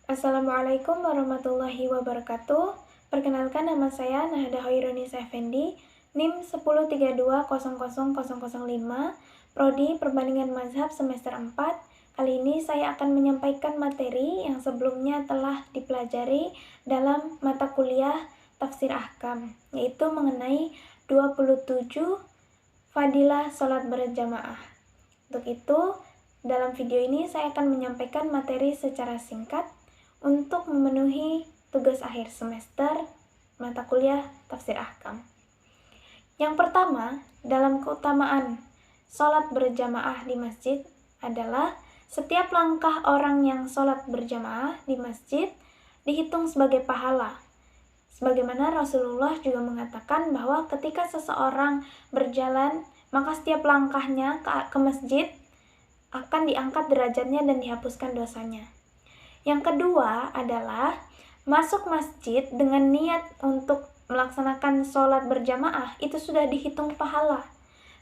Assalamualaikum warahmatullahi wabarakatuh. Perkenalkan, nama saya Nahda Hoirunis Effendi, NIM 132000005, Prodi Perbandingan Mazhab semester 4. Kali ini saya akan menyampaikan materi yang sebelumnya telah dipelajari dalam mata kuliah Tafsir Ahkam, yaitu mengenai 27 Fadilah Sholat Berjamaah. Untuk itu, dalam video ini saya akan menyampaikan materi secara singkat untuk memenuhi tugas akhir semester mata kuliah Tafsir Ahkam. Yang pertama, dalam keutamaan sholat berjamaah di masjid adalah setiap langkah orang yang sholat berjamaah di masjid dihitung sebagai pahala. Sebagaimana Rasulullah juga mengatakan bahwa ketika seseorang berjalan, maka setiap langkahnya ke masjid akan diangkat derajatnya dan dihapuskan dosanya. Yang kedua adalah masuk masjid dengan niat untuk melaksanakan sholat berjamaah itu sudah dihitung pahala.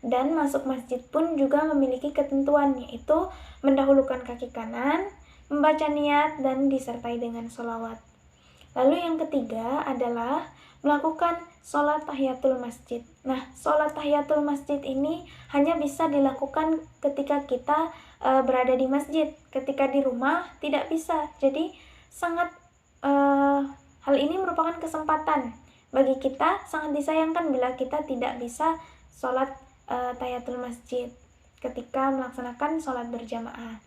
Dan masuk masjid pun juga memiliki ketentuan, yaitu mendahulukan kaki kanan, membaca niat, dan disertai dengan sholawat. Lalu yang ketiga adalah melakukan sholat tahiyatul masjid. Nah, sholat tahiyatul masjid ini hanya bisa dilakukan ketika kita berada di masjid. Ketika di rumah tidak bisa. Jadi hal ini merupakan kesempatan bagi kita, sangat disayangkan bila kita tidak bisa sholat tahiyatul masjid ketika melaksanakan sholat berjamaah.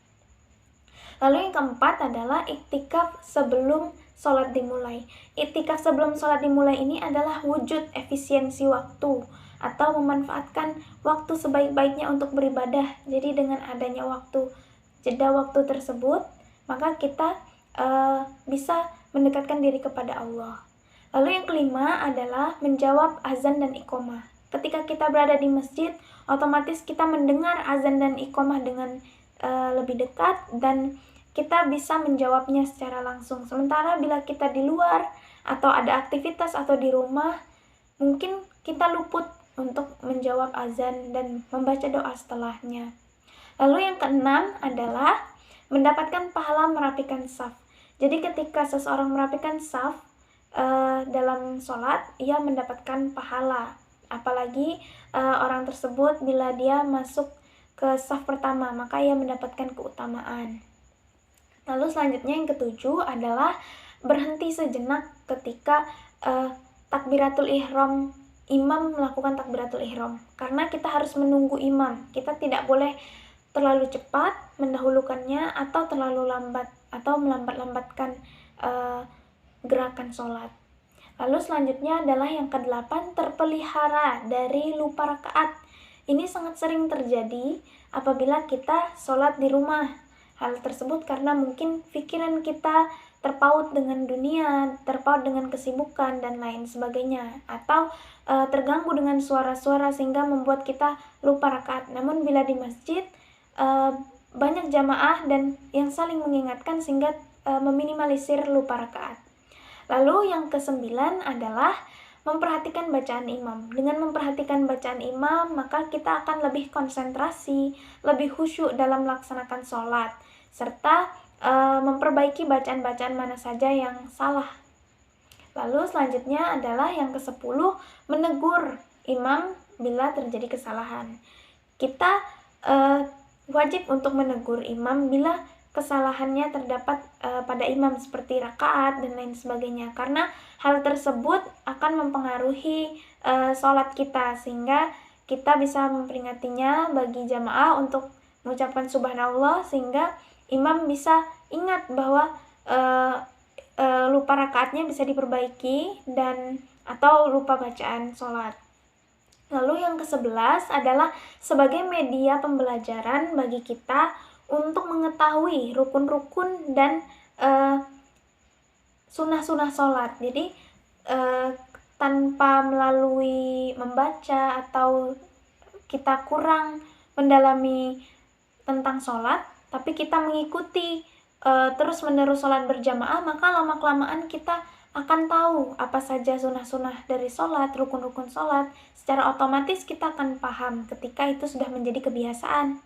Lalu yang keempat adalah iktikaf sebelum sholat dimulai. Iktikaf sebelum sholat dimulai ini adalah wujud efisiensi waktu atau memanfaatkan waktu sebaik-baiknya untuk beribadah. Jadi dengan adanya jeda waktu tersebut, maka kita bisa mendekatkan diri kepada Allah. Lalu yang kelima adalah menjawab azan dan iqomah. Ketika kita berada di masjid, otomatis kita mendengar azan dan iqomah dengan lebih dekat dan kita bisa menjawabnya secara langsung. Sementara bila kita di luar atau ada aktivitas atau di rumah, mungkin kita luput untuk menjawab azan dan membaca doa setelahnya. Lalu yang keenam adalah mendapatkan pahala merapikan shaf. Jadi ketika seseorang merapikan shaf dalam sholat, ia mendapatkan pahala. Apalagi orang tersebut bila dia masuk ke shaf pertama, maka ia mendapatkan keutamaan. Lalu selanjutnya yang ketujuh adalah berhenti sejenak ketika takbiratul ihram, imam melakukan takbiratul ihram. Karena kita harus menunggu imam. Kita tidak boleh terlalu cepat mendahulukannya atau terlalu lambat atau melambat-lambatkan gerakan sholat. Lalu selanjutnya adalah yang kedelapan, terpelihara dari lupa rakaat. Ini sangat sering terjadi apabila kita sholat di rumah. Hal tersebut karena mungkin pikiran kita terpaut dengan dunia, terpaut dengan kesibukan dan lain sebagainya, atau terganggu dengan suara-suara sehingga membuat kita lupa rakaat. Namun bila di masjid banyak jamaah dan yang saling mengingatkan sehingga meminimalisir lupa rakaat. Lalu yang kesembilan adalah memperhatikan bacaan imam. Dengan memperhatikan bacaan imam, maka kita akan lebih konsentrasi, lebih khusyuk dalam melaksanakan sholat, serta memperbaiki bacaan-bacaan mana saja yang salah. Lalu selanjutnya adalah yang ke-10, menegur imam bila terjadi kesalahan. Kita wajib untuk menegur imam bila kesalahannya terdapat pada imam seperti rakaat dan lain sebagainya, karena hal tersebut akan mempengaruhi sholat kita sehingga kita bisa memperingatinya bagi jamaah untuk mengucapkan subhanallah sehingga imam bisa ingat bahwa lupa rakaatnya bisa diperbaiki dan atau lupa bacaan sholat. Lalu yang ke-11 adalah sebagai media pembelajaran bagi kita untuk mengetahui rukun-rukun dan sunah-sunah sholat. Jadi tanpa melalui membaca atau kita kurang mendalami tentang sholat, tapi kita mengikuti terus-menerus sholat berjamaah, maka lama-kelamaan kita akan tahu apa saja sunah-sunah dari sholat, rukun-rukun sholat. Secara otomatis kita akan paham ketika itu sudah menjadi kebiasaan.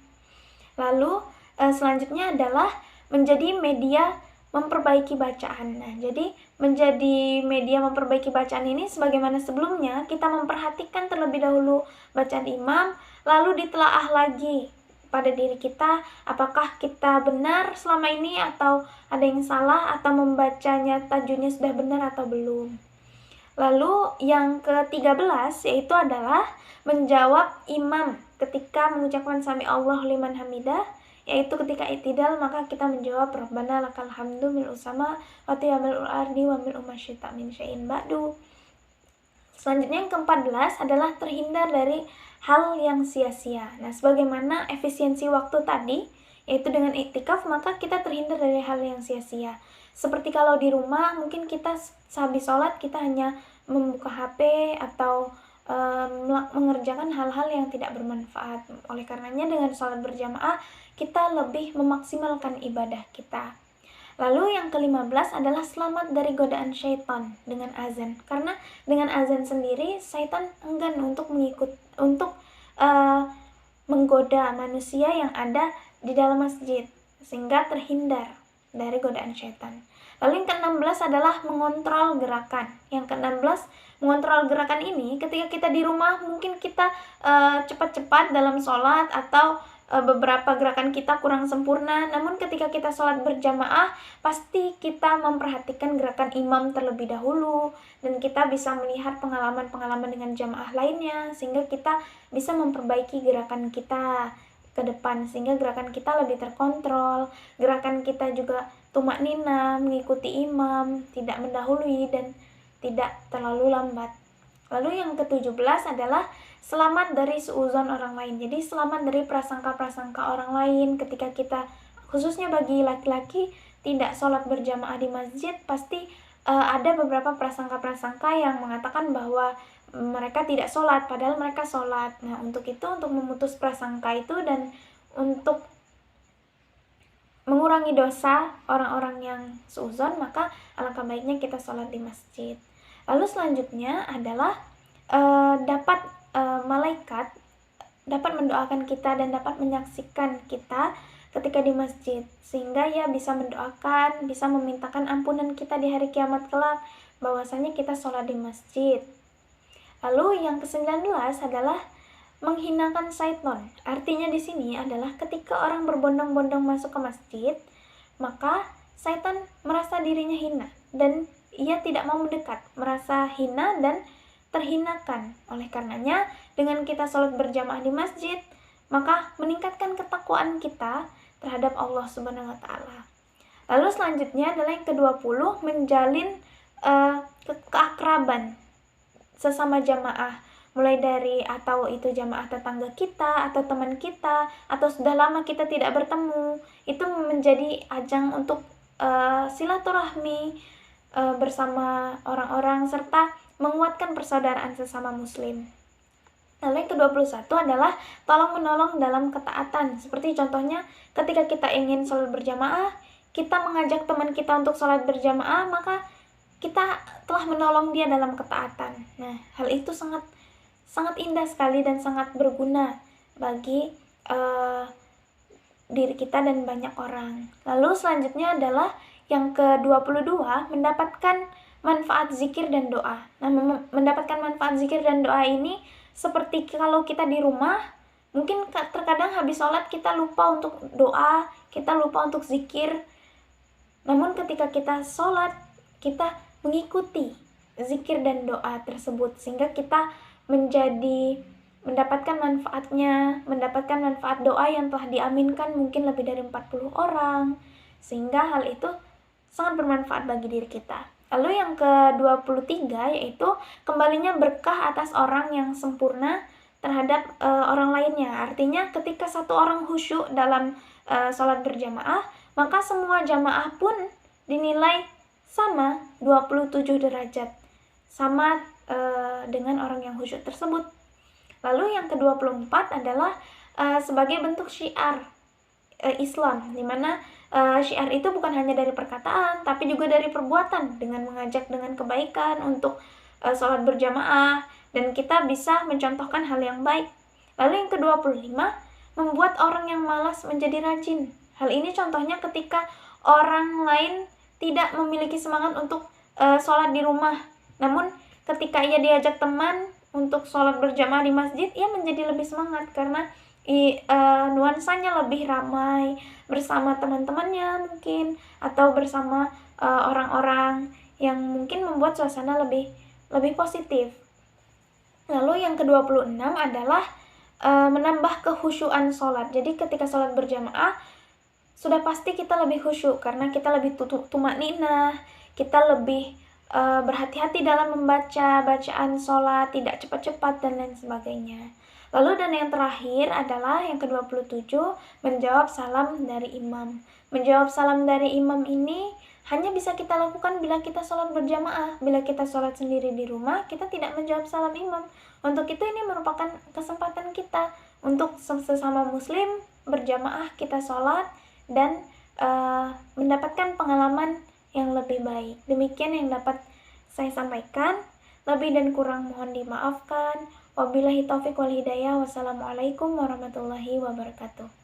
Lalu selanjutnya adalah menjadi media memperbaiki bacaan. Nah, jadi menjadi media memperbaiki bacaan ini sebagaimana sebelumnya, kita memperhatikan terlebih dahulu bacaan imam, lalu ditelaah lagi pada diri kita, apakah kita benar selama ini atau ada yang salah, atau membacanya tajwidnya sudah benar atau belum. Lalu yang ke-13 yaitu adalah menjawab imam ketika mengucapkan sami Allahu liman hamidah, yaitu ketika i'tidal maka kita menjawab Rabbana lakal hamdu mil'u sama wa mil'ul ardi wa mil'u ma syi'ta min syai'in ba'du. Selanjutnya yang ke-14 adalah terhindar dari hal yang sia-sia. Nah, sebagaimana efisiensi waktu tadi, yaitu dengan iktikaf, maka kita terhindar dari hal yang sia-sia. Seperti kalau di rumah, mungkin kita sehabis sholat, kita hanya membuka HP atau mengerjakan hal-hal yang tidak bermanfaat. Oleh karenanya dengan sholat berjamaah, kita lebih memaksimalkan ibadah kita. Lalu yang ke-15 adalah selamat dari godaan syaitan dengan azan. Karena dengan azan sendiri, syaitan enggan untuk menggoda manusia yang ada di dalam masjid, sehingga terhindar dari godaan syaitan. Lalu yang ke-16 adalah mengontrol gerakan. Yang ke-16, mengontrol gerakan ini ketika kita di rumah, mungkin kita cepat-cepat dalam sholat atau beberapa gerakan kita kurang sempurna, namun ketika kita sholat berjamaah, pasti kita memperhatikan gerakan imam terlebih dahulu, dan kita bisa melihat pengalaman-pengalaman dengan jamaah lainnya, sehingga kita bisa memperbaiki gerakan kita ke depan, sehingga gerakan kita lebih terkontrol, gerakan kita juga tumak nina, mengikuti imam, tidak mendahului dan tidak terlalu lambat. Lalu yang ke-17 adalah selamat dari suuzon orang lain. Jadi selamat dari prasangka-prasangka orang lain ketika kita, khususnya bagi laki-laki, tidak sholat berjamaah di masjid, pasti ada beberapa prasangka-prasangka yang mengatakan bahwa mereka tidak sholat, padahal mereka sholat. Nah, untuk itu, untuk memutus prasangka itu dan untuk mengurangi dosa orang-orang yang suuzon, maka alangkah baiknya kita sholat di masjid. Lalu selanjutnya adalah malaikat dapat mendoakan kita dan dapat menyaksikan kita ketika di masjid, sehingga ya bisa mendoakan, bisa memintakan ampunan kita di hari kiamat kelak bahwasanya kita sholat di masjid. Lalu yang ke-19 adalah menghinakan syaitan. Artinya di sini adalah ketika orang berbondong-bondong masuk ke masjid, maka syaitan merasa dirinya hina dan ia tidak mau mendekat, merasa hina dan terhinakan. Oleh karenanya, dengan kita sholat berjamaah di masjid, maka meningkatkan ketakwaan kita terhadap Allah Subhanahu wa Ta'ala. Lalu selanjutnya adalah yang ke-20, menjalin keakraban sesama jamaah, mulai dari atau itu jamaah tetangga kita atau teman kita atau sudah lama kita tidak bertemu, itu menjadi ajang untuk silaturahmi bersama orang-orang serta menguatkan persaudaraan sesama muslim. Lalu yang ke-21 adalah tolong-menolong dalam ketaatan. Seperti contohnya ketika kita ingin sholat berjamaah, kita mengajak teman kita untuk sholat berjamaah, maka kita telah menolong dia dalam ketaatan. Nah, hal itu sangat indah sekali dan sangat berguna bagi diri kita dan banyak orang. Lalu selanjutnya adalah yang ke-22, mendapatkan manfaat zikir dan doa. Nah, mendapatkan manfaat zikir dan doa ini seperti kalau kita di rumah, mungkin terkadang habis sholat kita lupa untuk doa, kita lupa untuk zikir. Namun ketika kita sholat, kita mengikuti zikir dan doa tersebut, sehingga kita mendapatkan manfaatnya, mendapatkan manfaat doa yang telah diaminkan mungkin lebih dari 40 orang, sehingga hal itu sangat bermanfaat bagi diri kita. Lalu yang ke-23 yaitu kembalinya berkah atas orang yang sempurna terhadap orang lainnya. Artinya ketika satu orang khusyuk dalam sholat berjamaah, maka semua jamaah pun dinilai sama 27 derajat, sama dengan orang yang khusyuk tersebut. Lalu yang ke-24 adalah sebagai bentuk syiar Islam, di mana syiar itu bukan hanya dari perkataan, tapi juga dari perbuatan, dengan mengajak dengan kebaikan untuk sholat berjamaah, dan kita bisa mencontohkan hal yang baik. Lalu yang ke-25, membuat orang yang malas menjadi rajin. Hal ini contohnya ketika orang lain tidak memiliki semangat untuk sholat di rumah. Namun ketika ia diajak teman untuk sholat berjamaah di masjid, ia menjadi lebih semangat karena nuansanya lebih ramai bersama teman-temannya mungkin, atau bersama orang-orang yang mungkin membuat suasana lebih positif. Lalu yang ke-26 adalah menambah kekhusyuan sholat. Jadi ketika sholat berjamaah sudah pasti kita lebih khusyuk karena kita lebih tumakninah, kita lebih berhati-hati dalam membaca bacaan sholat, tidak cepat-cepat dan lain sebagainya. Lalu dan yang terakhir adalah yang ke-27, menjawab salam dari imam. Menjawab salam dari imam ini hanya bisa kita lakukan bila kita sholat berjamaah. Bila kita sholat sendiri di rumah, kita tidak menjawab salam imam. Untuk itu ini merupakan kesempatan kita untuk sesama muslim berjamaah kita sholat dan mendapatkan pengalaman yang lebih baik. Demikian yang dapat saya sampaikan. Lebih dan kurang mohon dimaafkan. Wabillahi taufiq wal hidayah. Wassalamualaikum warahmatullahi wabarakatuh.